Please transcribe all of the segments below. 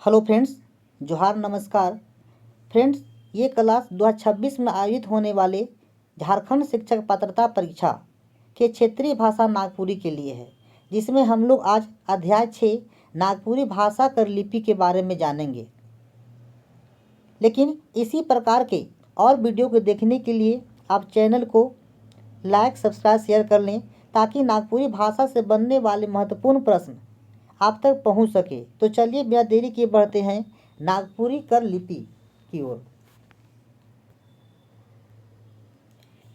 Hello friends, जोहार नमस्कार। Friends, ये क्लास 2026 में आयोजित होने वाले झारखंड शिक्षक पात्रता परीक्षा के क्षेत्रीय भाषा नागपुरी के लिए है, जिसमें हम लोग आज अध्याय 6 नागपुरी भाषा कर लिपि के बारे में जानेंगे। लेकिन इसी प्रकार के और वीडियो को देखने के लिए आप चैनल को लाइक, सब्सक्राइब, शेयर कर लें, ताकि नागपुरी भाषा से बनने वाले महत्वपूर्ण प्रश्न आप तक पहुंच सके। तो चलिए बिना देरी किए बढ़ते हैं नागपुरी कर लिपि की ओर।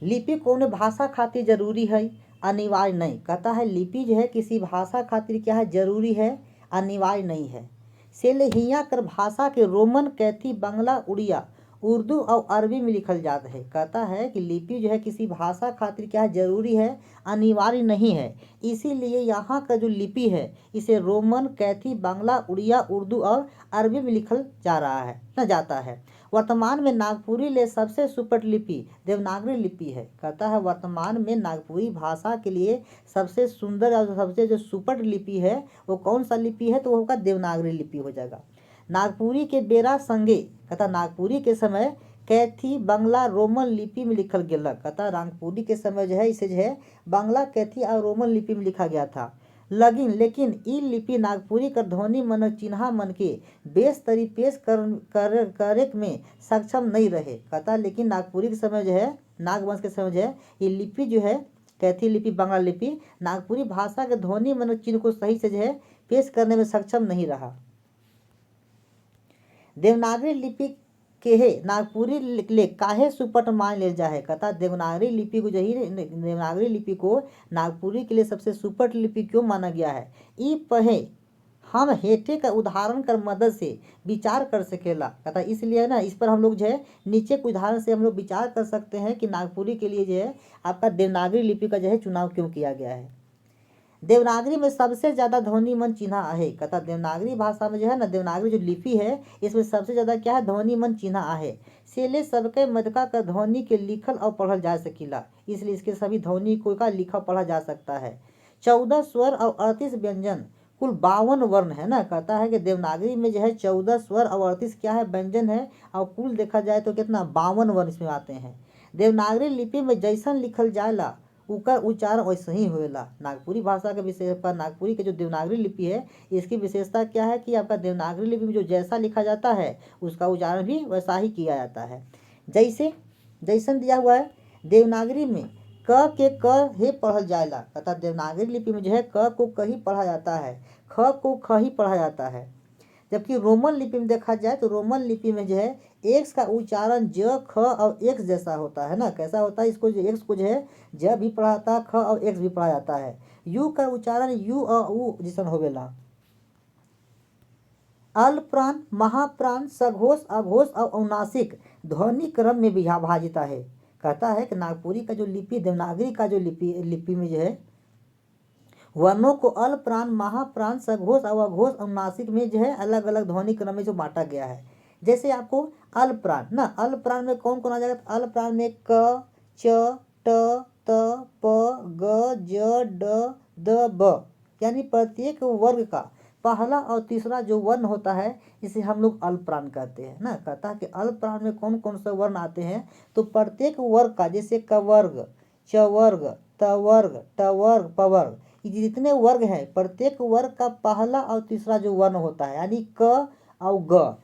लिपि कौन भाषा खातिर जरूरी है, अनिवार्य नहीं। कहता है लिपि जो है किसी भाषा खातिर क्या है, जरूरी है, अनिवार्य नहीं है। से हिया कर भाषा के रोमन, कैथी, बंगला, उड़िया, उर्दू और अरबी में लिखल जाता है। कहता है कि लिपि जो है किसी भाषा खातिर क्या है, जरूरी है, अनिवार्य नहीं है। इसीलिए यहाँ का जो लिपि है इसे रोमन, कैथी, बांग्ला, उड़िया, उर्दू और अरबी में लिखल जा रहा है न जाता है। वर्तमान में नागपुरी ले सबसे सुपट लिपि देवनागरी लिपि है। कहता है वर्तमान में नागपुरी भाषा के लिए सबसे सुंदर और सबसे जो सुपट लिपि है वो कौन सा लिपि है, तो वो होगा देवनागरी लिपि हो जाएगा। नागपुरी के बेरा संगे, कहता नागपुरी के समय कैथी, बंगला, रोमन लिपि में लिखल गया। कहता नागपुरी के समय जो है इसे जो है बांग्ला, कैथी और रोमन लिपि में लिखा गया था। लेकिन ई लिपि नागपुरी कर ध्वनि मन चिन्हा मन के बेस तरी पेश करे में सक्षम नहीं रहे। कहता लेकिन नागपुरी के समय जो है, नागवंश के समय जो है, ये लिपि जो है कैथी लिपि, बांग्ला लिपि नागपुरी भाषा के ध्वनि मन चिन्ह को सही से जो है पेश करने में सक्षम नहीं रहा। देवनागरी लिपि के है नागपुरी ले काहे सुपट मान ले जाए। कहता देवनागरी लिपि को देवनागरी लिपि को नागपुरी के लिए सबसे सुपट लिपि क्यों माना गया है। ई पहे हम हेठे का उदाहरण कर मदद से विचार कर सकेला। कहता इसलिए ना इस पर हम लोग जो है नीचे के उदाहरण से हम लोग विचार कर सकते हैं कि नागपुरी के लिए जो है आपका देवनागरी लिपि का जो है चुनाव क्यों किया गया है। देवनागरी में सबसे ज़्यादा ध्वनि मन चिन्हा आहे। कहता देवनागरी भाषा में जो है ना, देवनागरी जो लिपि है इसमें सबसे ज़्यादा क्या है, ध्वनि मन चिन्हा आहे। सेले सबके मदका का ध्वनि के लिखल और पढ़ल जा सकीला, इसलिए इसके सभी ध्वनि को का लिखा पढ़ा जा सकता है। 14 स्वर और 38 व्यंजन, कुल 52 वर्ण है ना। कहता है कि देवनागरी में जो है 14 स्वर और 38 क्या है, व्यंजन है, और कुल देखा जाए तो कितना 52 वर्ण इसमें आते हैं। देवनागरी लिपि में जैसन लिखल जाएला उकर उच्चारण वैसे ही होएला। नागपुरी भाषा के विशेष पर नागपुरी के जो देवनागरी लिपि है इसकी विशेषता क्या है कि आपका देवनागरी लिपि में जो जैसा लिखा जाता है उसका उच्चारण भी वैसा ही किया जाता है। जैसन दिया हुआ है देवनागरी में क के क ही पढ़ल जाएला। कहता देवनागरी लिपि में जो है क को क ही पढ़ा जाता है, ख को ख ही पढ़ा जाता है। जबकि रोमन लिपि में देखा जाए तो रोमन लिपि में जो है एक्स का उच्चारण ज, ख और एक्स जैसा होता है ना। कैसा होता है, इसको एक्स को जो है ज भी पढ़ा जाता है, ख और एक्स भी पढ़ा जाता है। यू का उच्चारण यू और उ जैसन होवेला। अल्प प्राण, महाप्राण, सघोष, अघोष और अनुनासिक ध्वनि क्रम में विभाजित है। कहता है कि नागपुरी का जो लिपि, देवनागरी का जो लिपि में जो है वर्णों को अल्प प्राण, महाप्राण, सघोष और अघोष अनुनासिक में जो है अलग अलग ध्वनि क्रम में जो बांटा गया है। जैसे आपको अल्प प्राण ना, अल्प प्राण में कौन कौन आ जाएगा, अल्प प्राण में क, च, ट, त, प, ग, ज, ड, द, ब, यानी प्रत्येक वर्ग का पहला और तीसरा जो वर्ण होता है इसे हम लोग अल्प प्राण कहते हैं ना। कहता है कि अल्प प्राण में कौन कौन से वर्ण आते हैं, तो प्रत्येक वर्ग का, जैसे क वर्ग, च वर्ग, त वर्ग, ट वर्ग, प वर्ग, ये जितने वर्ग हैं प्रत्येक वर्ग का पहला और तीसरा जो वर्ण होता है यानी क और ग,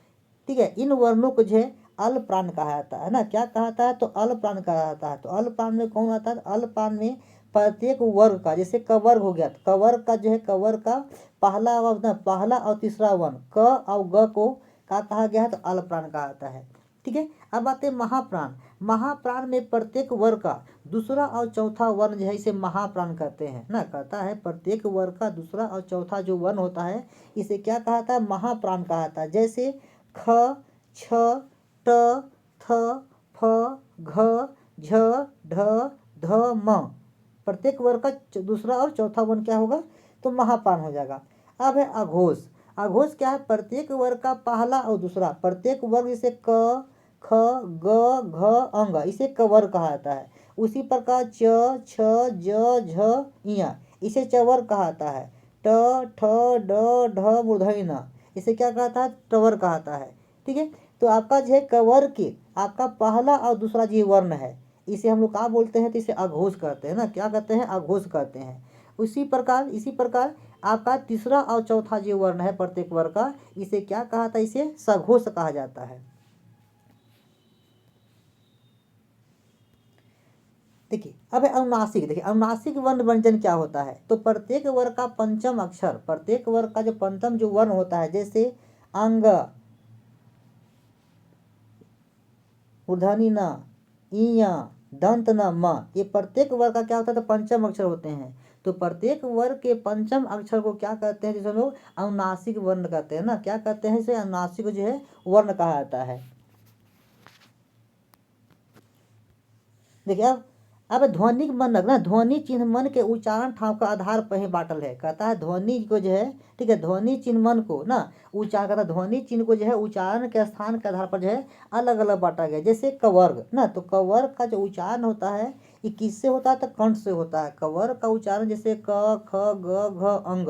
ठीक है, इन वर्णों को जो है अल्प प्राण कहा जाता है ना। क्या कहा जाता है, तो अल्प प्राण कहा जाता है। तो अल्प प्राण में कौन आता है, अल्प प्राण में प्रत्येक वर्ग का, जैसे क वर्ग हो गया तो क वर्ग का जो है क वर्ग का पहला और तीसरा वर्ण क और ग को क्या कहा गया है, तो अल्प प्राण कहा जाता है। ठीक है, अब आते हैं महाप्राण। महाप्राण में प्रत्येक वर्ग का दूसरा और चौथा वर्ण जो है इसे महाप्राण कहते हैं ना। कहता है प्रत्येक वर्ग का दूसरा और चौथा जो वर्ण होता है इसे क्या कहता है, महाप्राण कहा जाता है। जैसे ख, छ, ट, थ, फ, घ, झ, ढ, ध, म, प्रत्येक वर्ग का दूसरा और चौथा वर्ण क्या होगा, तो महाप्राण हो जाएगा। अब है अघोष। अघोष क्या है, प्रत्येक वर्ग का पहला और दूसरा, प्रत्येक वर्ग जैसे क, ख, ग, घ, अंग, इसे कवर्ग कहा जाता है। उसी प्रकार च, छ, ज, झ, इया, इसे चवर्ग कहा जाता है। ट, ठ, ड, ढ, मूर्धन्य न, इसे क्या कहता है, टवर कहता है। ठीक है, तो आपका जो है कवर के आपका पहला और दूसरा जो वर्ण है, इसे हम लोग क्या बोलते हैं, तो इसे अघोष कहते हैं ना, क्या कहते हैं, अघोष कहते हैं। इसी प्रकार आपका तीसरा और चौथा जो वर्ण है प्रत्येक वर्ग का, इसे क्या कहा था, इसे सघोष कहा जाता है। देखिए अब है अनुनासिक। देखिए अनुनासिक वर्ण व्यंजन क्या होता है, तो प्रत्येक वर्ग का पंचम अक्षर, प्रत्येक वर्ग का जो पंचम जो वर्ण होता है, जैसे अंग, मूर्धनि न, ईय, दंत न, म, ये प्रत्येक वर्ग का क्या होता है, तो पंचम अक्षर होते हैं। तो प्रत्येक वर्ग के पंचम अक्षर को क्या कहते हैं, जिसे हम लोग अनुनासिक वर्ण कहते हैं ना, क्या कहते हैं, इसे अनुनासिक जो है वर्ण कहा जाता है। देखिए अब ध्वनिक मानक ना, ध्वनि चिन्ह मन के उच्चारण ठाव का आधार पर ही बाटल है। कहता है ध्वनि को जो है, ठीक है, ध्वनि चिन्ह मन को ना उच्चारण, कहता है ध्वनि चिन्ह को जो है उच्चारण के स्थान के आधार पर जो है अलग अलग बांटा गया। जैसे कवर्ग ना, तो कवर्ग का जो उच्चारण होता है ये किससे होता है, तो कंठ से होता है। कवर्ग का उच्चारण जैसे क ख ग घ अंग,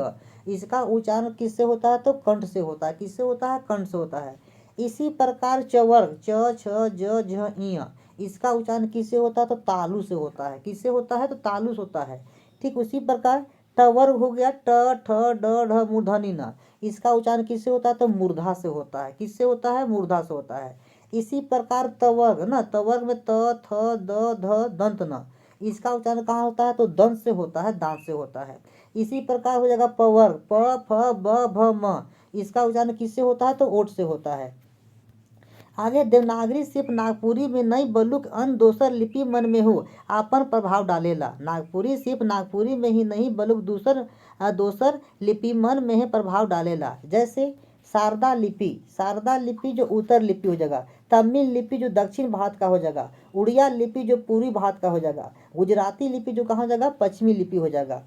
इसका उच्चारण किससे होता है, तो कंठ से होता है। किससे होता है, कंठ से होता है। इसी प्रकार चवर्ग च छ ज झ ञ, इसका उच्चारण किससे होता है, तो तालु से होता है। किससे होता है, तो तालु से होता है। ठीक उसी प्रकार टवर्ग हो गया ट ठ ड ढ मूर्धनि न, इसका उच्चारण किससे होता है, तो मूर्धा से होता है। किससे होता है, मूर्धा से होता है। इसी प्रकार तवर्ग ना, तवर्ग में त थ द ध दंत न, इसका उच्चारण कहाँ होता है, तो दंत से होता है, दांत से होता है। इसी प्रकार हो जाएगा पवर्ग प फ ब भ म, इसका उच्चारण किससे होता है, तो ओठ से होता है। आगे देवनागरी सिर्फ नागपुरी में नहीं बल्कि अन्य दोसर लिपि मन में हो आपन प्रभाव डालेला। नागपुरी सिर्फ नागपुरी में ही नहीं बल्कि दोसर लिपि मन में ही प्रभाव डालेला। जैसे शारदा लिपि, शारदा लिपि जो उत्तर लिपि हो जाएगा, तमिल लिपि जो दक्षिण भारत का हो जाएगा, उड़िया लिपि जो पूर्वी भारत का हो जाएगा, गुजराती लिपि जो कहाँ हो जाएगा, पश्चिमी लिपि हो जाएगा।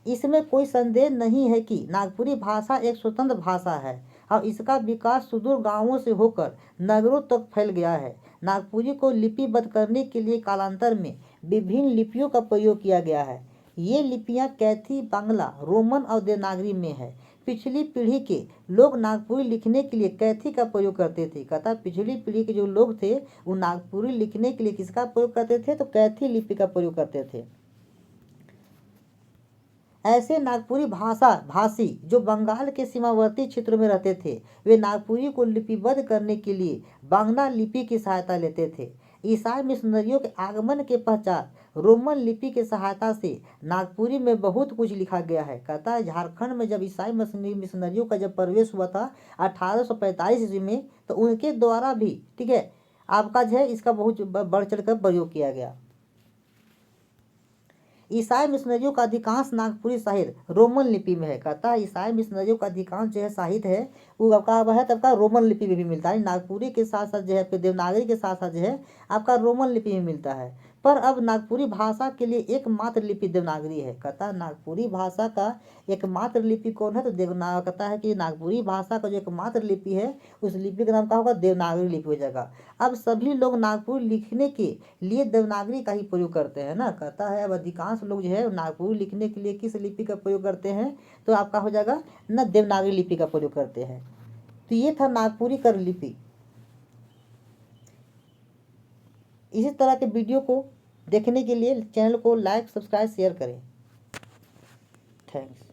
इसमें कोई संदेह नहीं है कि नागपुरी भाषा एक स्वतंत्र भाषा है और इसका विकास सुदूर गांवों से होकर नगरों तक फैल गया है। नागपुरी को लिपिबद्ध करने के लिए कालांतर में विभिन्न लिपियों का प्रयोग किया गया है। ये लिपियां कैथी, बांग्ला, रोमन और देवनागरी में है। पिछली पीढ़ी के लोग नागपुरी लिखने के लिए कैथी का प्रयोग करते थे। कहता पिछली पीढ़ी के जो लोग थे वो नागपुरी लिखने के लिए किसका प्रयोग करते थे, तो कैथी लिपि का प्रयोग करते थे। ऐसे नागपुरी भाषी जो बंगाल के सीमावर्ती क्षेत्रों में रहते थे, वे नागपुरी को लिपिबद्ध करने के लिए बांग्ला लिपि की सहायता लेते थे। ईसाई मिशनरियों के आगमन के पश्चात रोमन लिपि की सहायता से नागपुरी में बहुत कुछ लिखा गया है। कहता है झारखंड में जब ईसाई मिशनरियों का जब प्रवेश हुआ था 1845 ईस्वी में, तो उनके द्वारा भी, ठीक है, आपका जो है इसका बहुत बढ़ चढ़ कर प्रयोग किया गया। ईसाई मिशनरियों का अधिकांश नागपुरी साहित्य रोमन लिपि में है। कहता है ईसाई मिशनरियों का अधिकांश जो है साहित्य है वो आपका वह है तब का रोमन लिपि में भी मिलता है। नागपुरी के साथ साथ जो है फिर देवनागरी के साथ साथ जो है आपका रोमन लिपि में मिलता है। पर अब नागपुरी भाषा के लिए एकमात्र लिपि देवनागरी है। कहता है नागपुरी भाषा का एकमात्र लिपि कौन है, तो कहता है कि नागपुरी भाषा का जो एकमात्र लिपि है उस लिपि का नाम क्या होगा, देवनागरी लिपि हो जाएगा। अब सभी लोग नागपुरी लिखने के लिए देवनागरी का ही प्रयोग करते हैं ना। कहता है अब अधिकांश लोग जो है नागपुरी लिखने के लिए किस लिपि का प्रयोग करते हैं, तो आपका हो जाएगा ना देवनागरी लिपि का प्रयोग करते हैं। तो ये था नागपुरी कर लिपि। इसी तरह के वीडियो को देखने के लिए चैनल को लाइक, सब्सक्राइब, शेयर करें। थैंक्स।